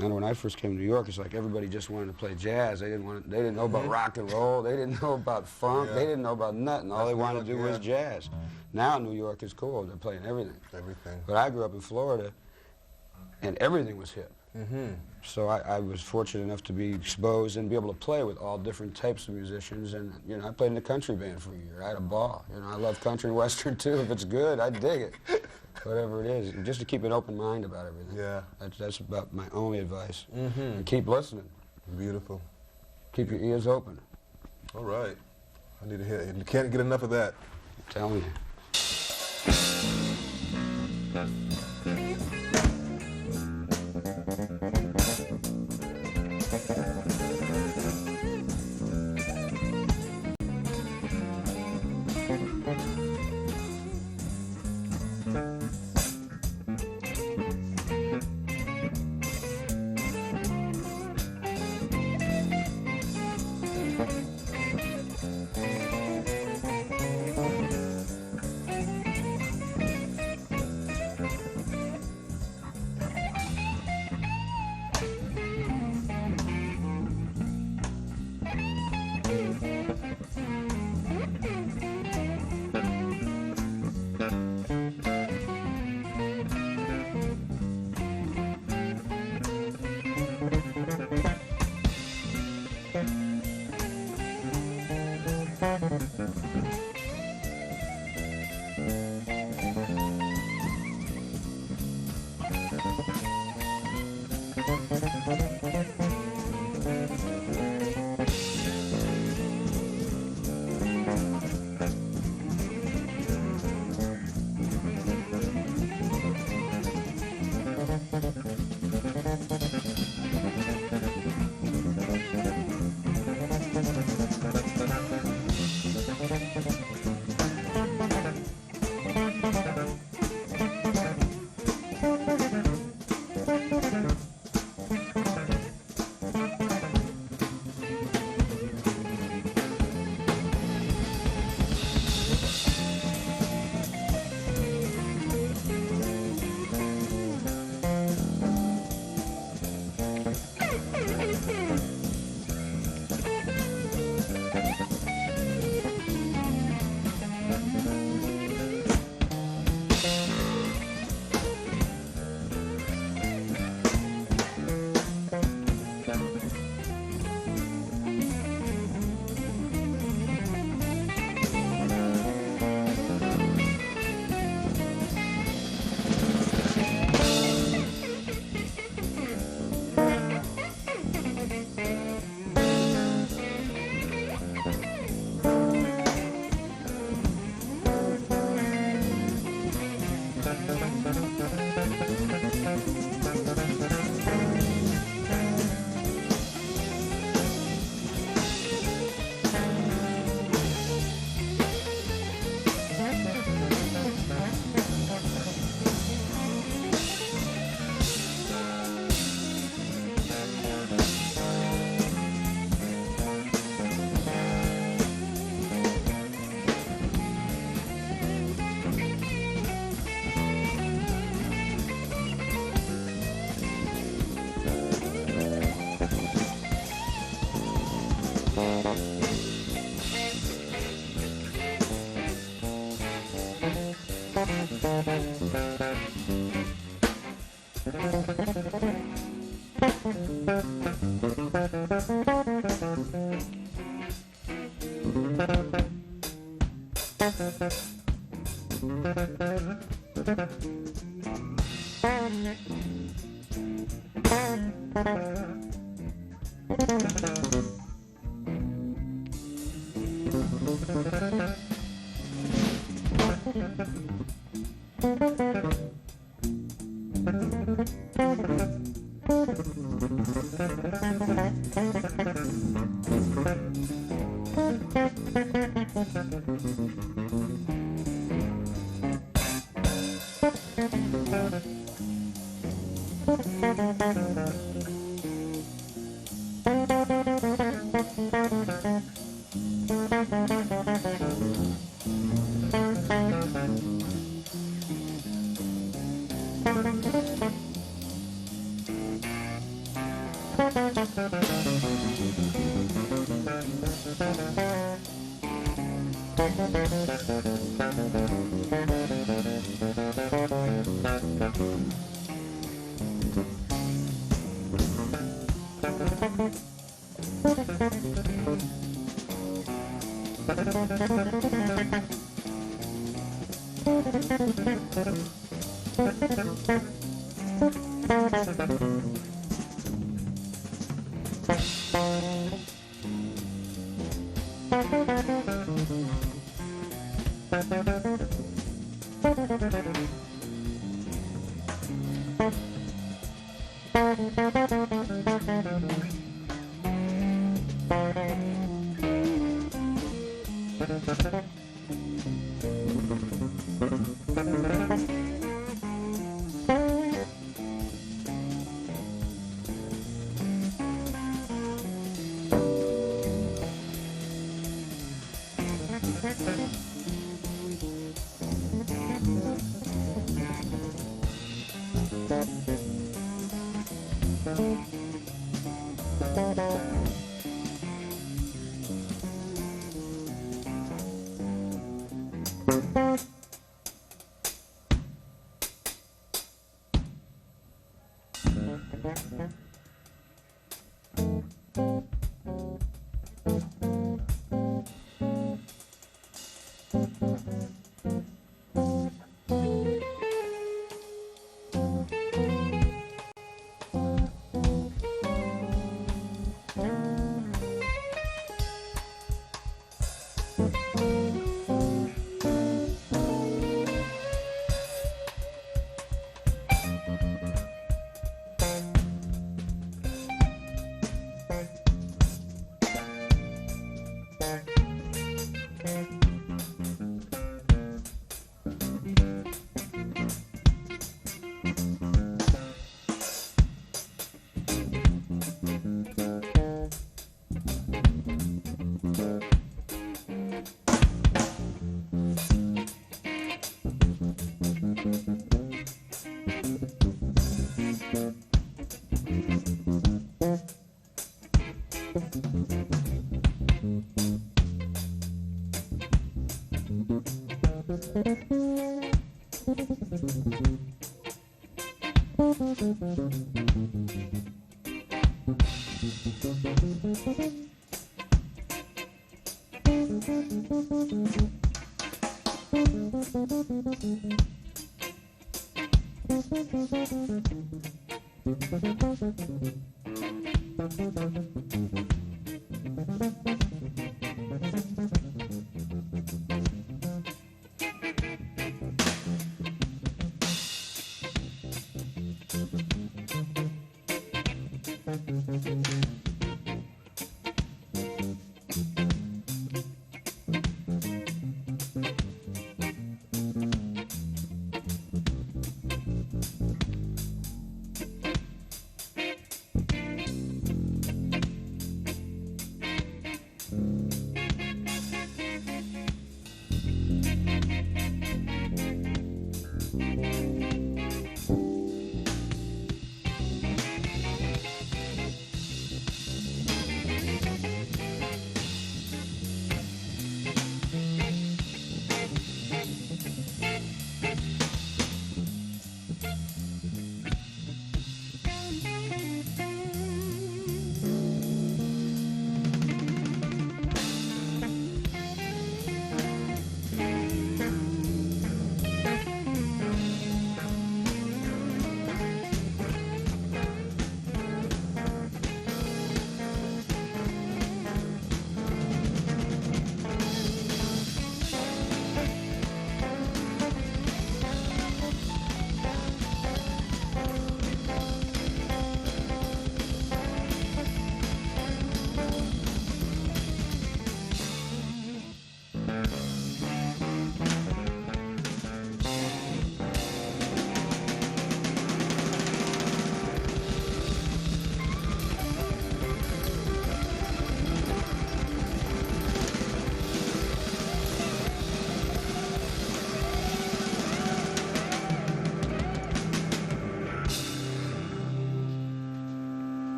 Speaker 2: I know when I first came to New York, it's like everybody just wanted to play jazz. They didn't know about rock and roll. They didn't know about funk. They didn't know about nothing. All they wanted to do was jazz. Now New York is cool. They're playing everything.
Speaker 1: Everything.
Speaker 2: But I grew up in Florida, and everything was hip. So I was fortunate enough to be exposed and be able to play with all different types of musicians. And you know, I played in a country band for a year. I had a ball. You know, I love country and western too. If it's good, I dig it. Whatever it is, just to keep an open mind about everything.
Speaker 1: Yeah.
Speaker 2: That's about my only advice. And keep listening.
Speaker 1: Beautiful.
Speaker 2: Keep your ears open.
Speaker 1: All right. I need to hear it. You can't get enough of that.
Speaker 2: I'm telling you.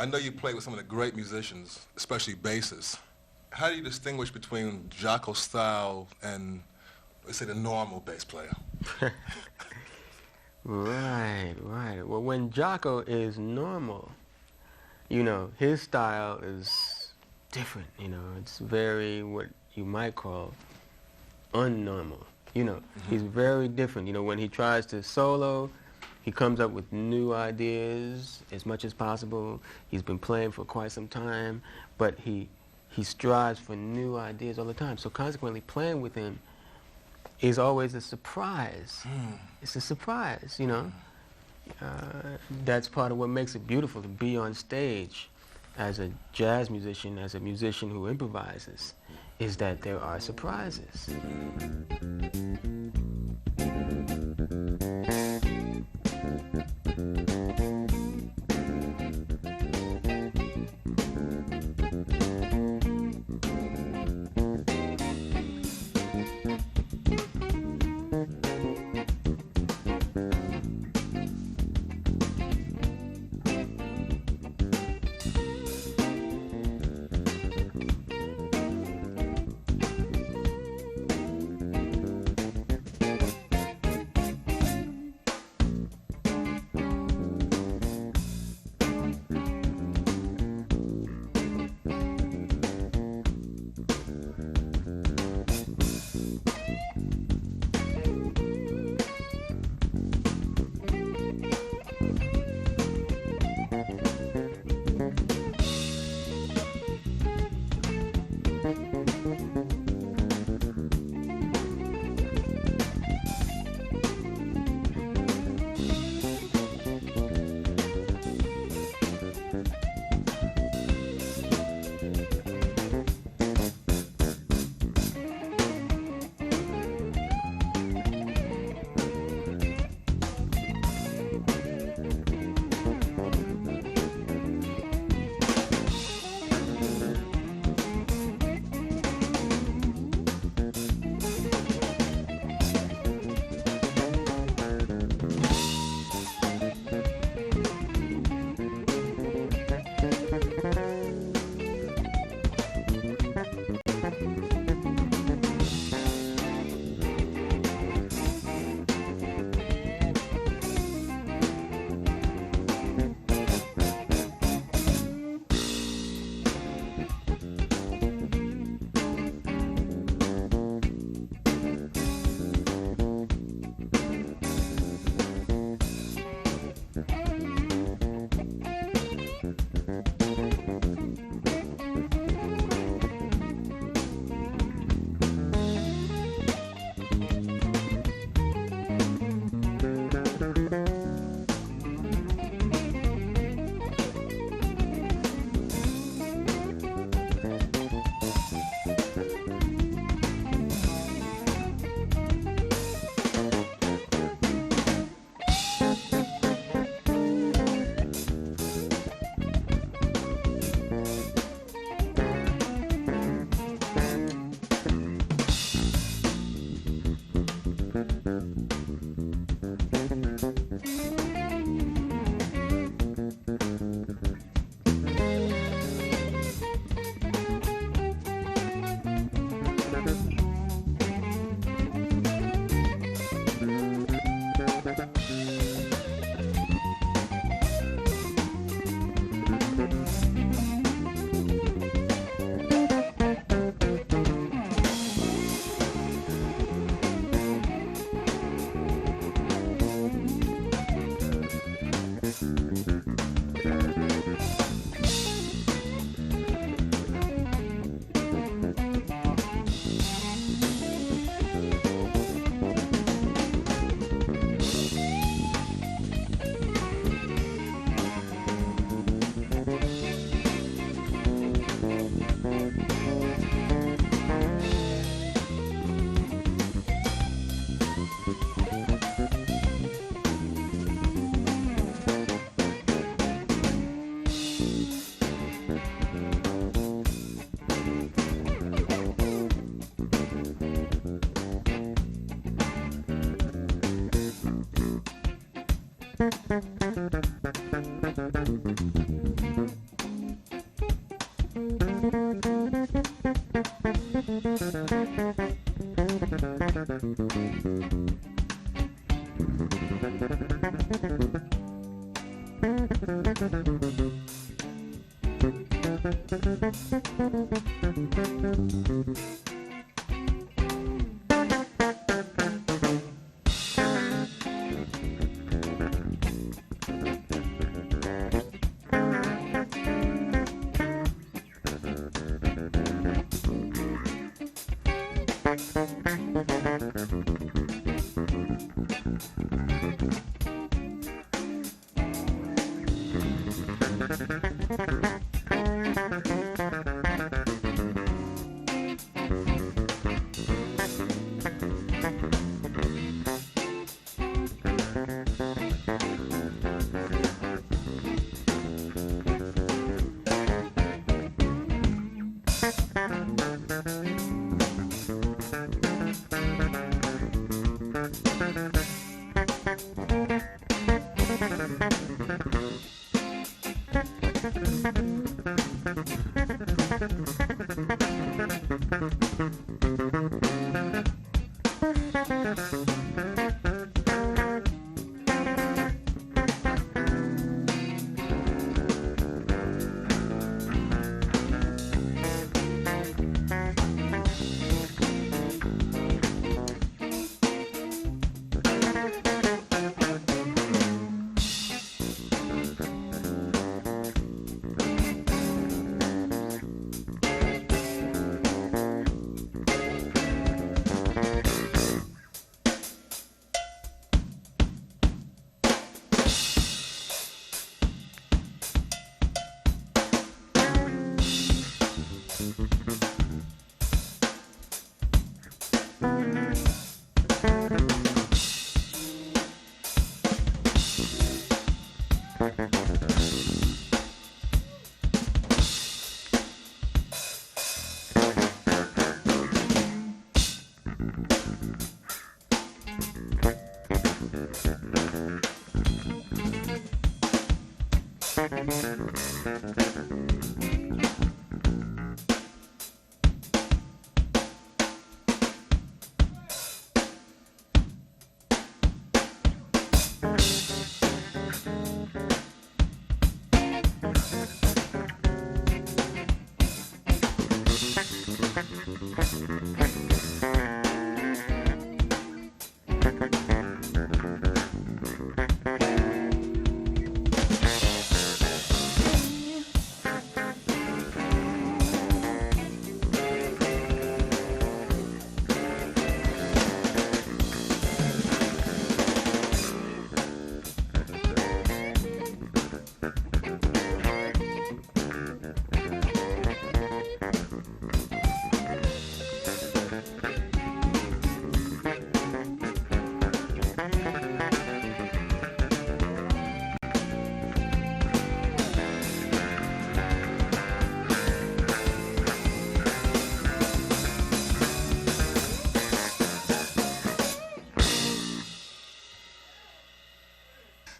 Speaker 1: I know you played with some of the great musicians, especially bassists. How do you distinguish between Jaco's style and, let's say, the normal bass player?
Speaker 3: Right. Well, when Jaco is normal, you know, his style is different, you know. It's very, what you might call, unnormal, you know. He's very different. You know, when he tries to solo, he comes up with new ideas as much as possible. He's been playing for quite some time, but he strives for new ideas all the time. So consequently, playing with him is always a surprise. It's a surprise, you know. That's part of what makes it beautiful to be on stage as a jazz musician, as a musician who improvises, is that there are surprises.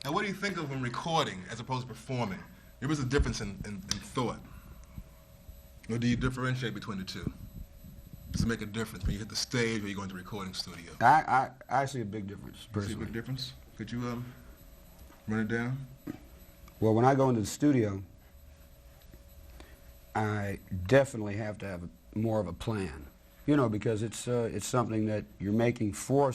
Speaker 1: Now, what do you think of when recording as opposed to performing? There is a difference in thought. Or do you differentiate between the two? Does it make a difference when you hit the stage or you go into the recording studio?
Speaker 2: I see a big difference, personally.
Speaker 1: You see a big difference? Could you run it down?
Speaker 2: Well, when I go into the studio, I definitely have to have more of a plan, you know, because it's something that you're making for,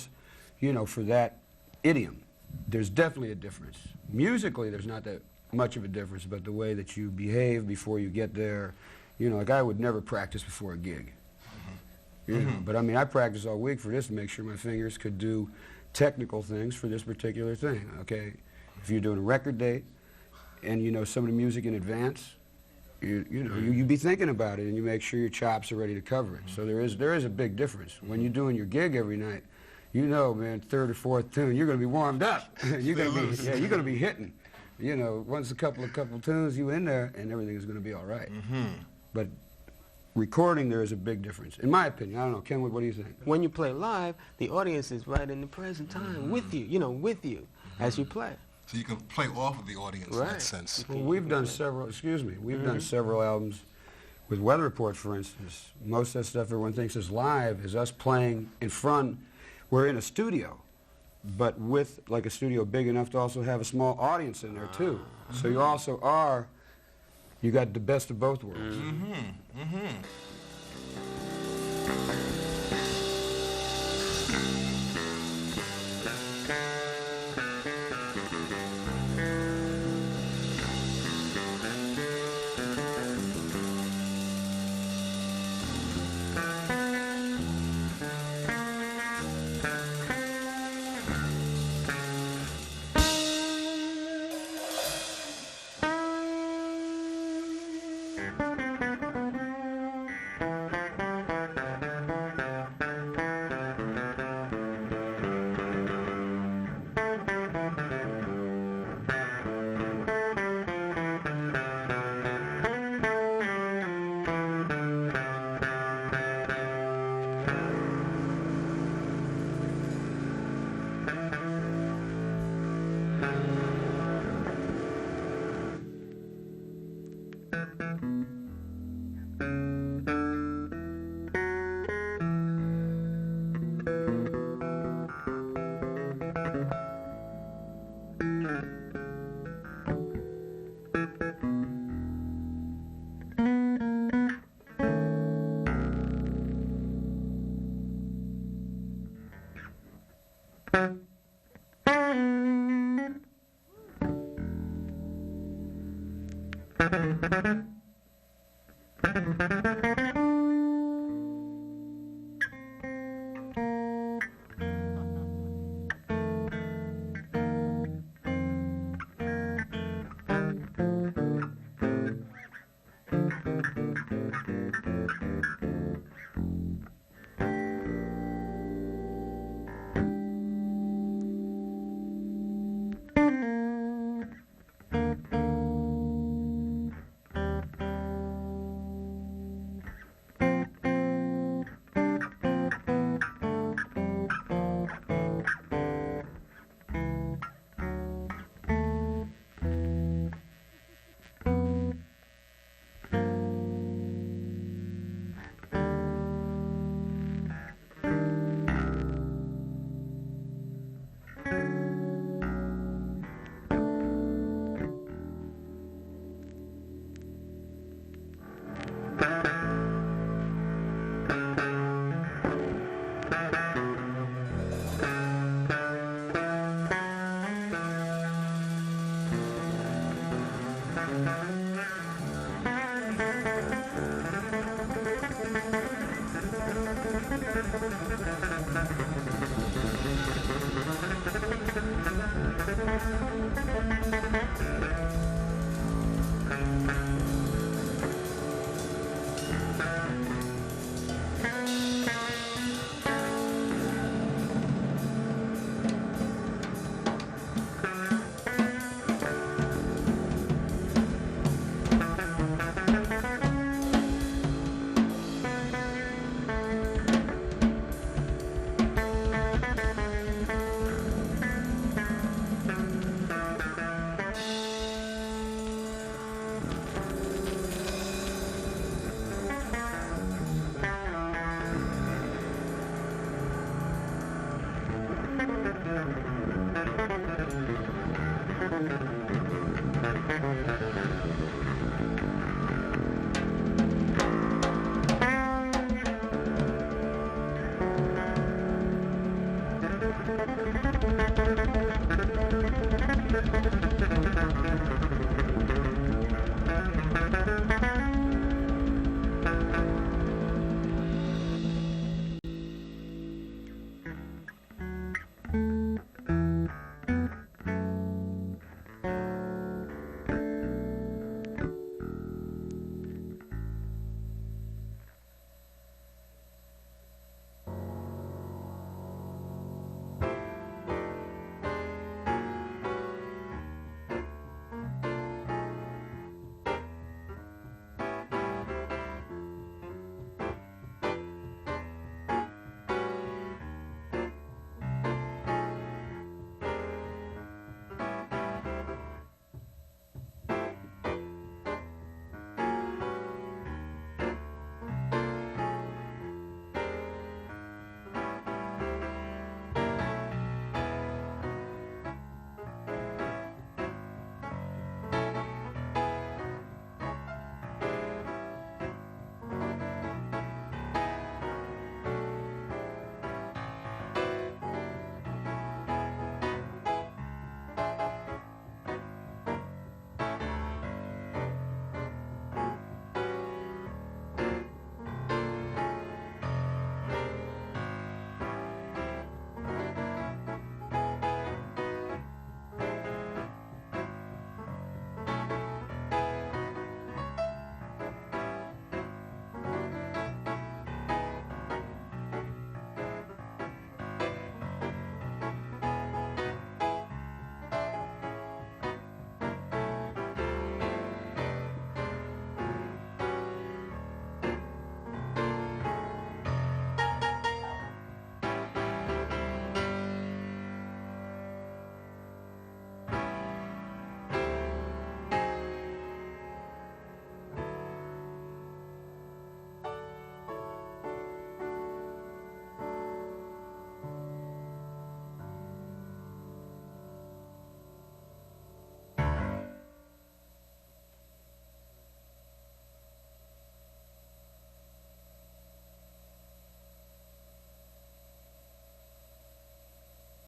Speaker 2: you know, for that idiom. There's definitely a difference. Musically, there's not that much of a difference, but the way that you behave before you get there, you know, like I would never practice before a gig. You know, but I mean, I practiced all week for this to make sure my fingers could do technical things for this particular thing, okay? If you're doing a record date and you know some of the music in advance, you be thinking about it and you make sure your chops are ready to cover it. So there is a big difference. When you're doing your gig every night, you know, man, third or fourth tune, you're going to be warmed up. You're going to be hitting. You know, once a couple tunes, you in there, and everything is going to be all right. But recording, there is a big difference, in my opinion. I don't know, Kenwood, what do you think?
Speaker 3: When you play live, the audience is right in the present time with you. You know, with you as you play.
Speaker 1: So you can play off of the audience in that sense.
Speaker 2: Well, we've done several. Excuse me. We've done several albums with weather reports, for instance, most of that stuff everyone thinks is live is us playing in front. We're in a studio, but with like a studio big enough to also have a small audience in there too. So you also are, you got the best of both worlds.